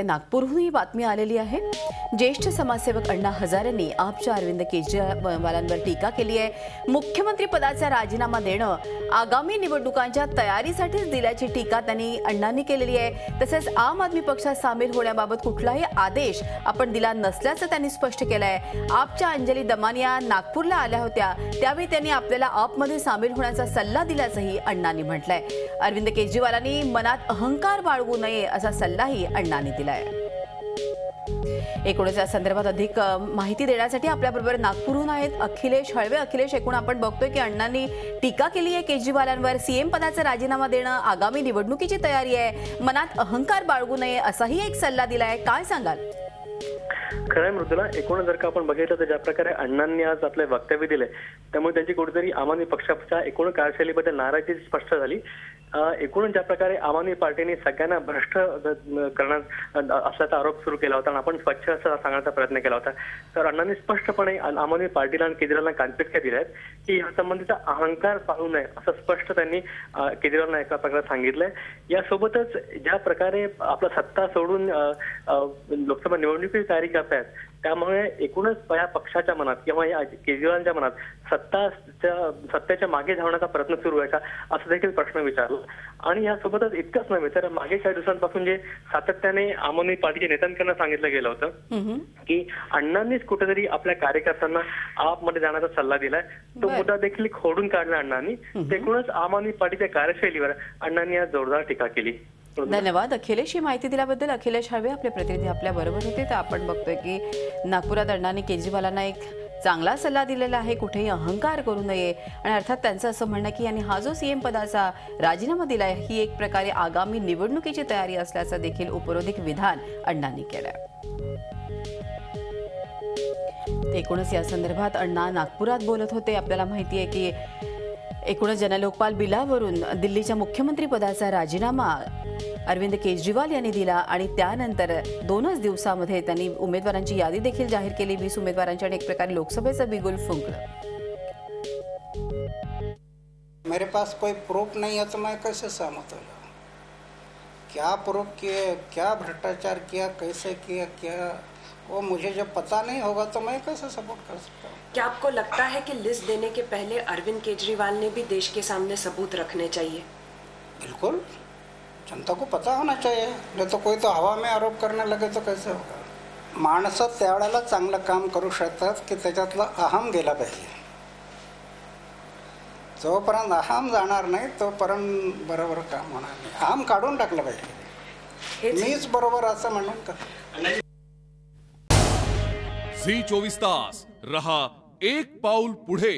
नागपूरहून ही बातमी आलेली आहे। ज्येष्ठ समाजसेवक अण्णा हजारेंनी आपच्या अरविंद केजरीवालांवर टीका केली आहे। मुख्यमंत्री पदाचा राजीनामा देणं आगामी निवडणुकांच्या तयारीसाठीच दिल्याची टीका अण्णांनी केलेली आहे। तसेच आम आदमी पक्षात सामील होण्याबाबत कुठलाही आदेश आपण दिला नसल्याचं त्यांनी स्पष्ट केलं आहे। आपच्या अंजली दमानिया नागपूरला आल्या होत्या, त्यावेळी त्यांनी आपल्याला आपमध्ये सामील होण्याचा सल्ला दिल्याचंही अण्णांनी म्हटलंय। अरविंद केजरीवालांनी मनात अहंकार बाळगू नये असा सल्लाही अण्णांनी दिला। एकूणच या संदर्भात अधिक माहिती देण्यासाठी आपल्याबरोबर नागपूरहून आहेत अखिलेश हळवे। अखिलेश, एकूण आपण बघतोय की अण्णांनी टीका केली आहे केजरीवालांवर। सीएम पदाचा राजीनामा देणं आगामी निवडणुकीची तयारी आहे, मनात अहंकार बाळगू नये असाही एक सल्ला दिलाय, काय सांगाल? खरंय मृदुला, एकूण जर का आपण बघितलं तर ज्या प्रकारे अण्णांनी आज आपले वक्तव्य दिले त्यामुळे त्यांची कुठेतरी आम आदमी पक्षाच्या एकूण कार्यशैलीबद्दल नाराजी स्पष्ट झाली। एकूण ज्या प्रकारे आम आदमी पार्टीने सगळ्यांना भ्रष्ट करण्यात असल्याचा आरोप सुरू केला होता आणि आपण स्वच्छ असं सांगण्याचा प्रयत्न केला होता, तर अण्णांनी स्पष्टपणे आम आदमी पार्टीला आणि केजरीवालांना कानपिचक्या दिल्या आहेत की या संबंधीचा अहंकार पाळू नये असं स्पष्ट त्यांनी केजरीवालांना एका प्रकारे सांगितलंय। यासोबतच ज्या प्रकारे आपला सत्ता सोडून लोकसभा निवडणुकीची तयारी करतायत त्यामुळे एकूणच या पक्षाच्या मनात किंवा या केजरीवालांच्या मनात सत्तेच्या मागे धावण्याचा प्रयत्न सुरू आहे का असं देखील प्रश्न विचारला। आणि यासोबतच इतकंच नव्हे तर मागे काही दिवसांपासून जे सातत्याने आम आदमी पार्टीच्या नेत्यांकडून सांगितलं गेलं होतं की अण्णांनीच कुठेतरी आपल्या कार्यकर्त्यांना आपमध्ये जाण्याचा सल्ला दिलाय, तो मुद्दा देखील खोडून काढला अण्णांनी। एकूणच आम आदमी पार्टीच्या कार्यशैलीवर अण्णांनी आज जोरदार टीका केली। धन्यवाद अखिलेश, ही माहिती दिल्याबद्दल। अखिलेश हळवे आपले प्रतिनिधी आपल्या बरोबर होते। तर आपण बघतोय की नागपुरात अण्णांनी केजरीवालांना एक चांगला सल्ला दिलेला आहे, कुठेही अहंकार करू नये। आणि अर्थात त्यांचं असं म्हणणं की यांनी हा जो सीएम पदाचा राजीनामा दिलाय ही एक प्रकारे आगामी निवडणुकीची तयारी असल्याचं देखील उपरोधिक विधान अण्णांनी केलंय। एकूणच या संदर्भात अण्णा नागपुरात बोलत होते। आपल्याला माहिती आहे की एकूणच जनलोकपाल बिलावरून दिल्लीच्या मुख्यमंत्री पदाचा राजीनामा अरविंद केजरीवाल यांनी दिला आणि त्यानंतर 2च दिवसांमध्ये त्यांनी उमेदवारांची यादी देखील जाहीर केली। 20 उमेदवारांची आणि एक प्रकारे लोकसभेचं बिगुल फुंकलं। मेरे पास कोई प्रूफ नहीं है तो मैं कैसे सहमत हूँ? क्या प्रूफ किए, क्या भ्रष्टाचार किया, कैसे किया, क्या वो मुझे जब पता नहीं होगा तो मैं कैसे सपोर्ट कर सकता हूँ? क्या आपको लगता है कि लिस्ट देने के पहले अरविंद केजरीवाल ने भी देश के सामने सबूत रखने चाहिए? बिल्कुल, जनता को पता होना चाहिए, नहीं तो कोई तो हवा में आरोप करने लगे तो कैसे होगा? माणसं त्यावेळेला चांगलं काम करू शकतात की त्याच्यातला अहम गेला पाहिजे। जोपर्यंत अहम जाणार नाही तोपर्यंत बरोबर काम होणार नाही। अहम काढून टाकलं पाहिजे, मीच बरोबर असं म्हणून का। झी 24 तास रहा एक पाऊल पुढे।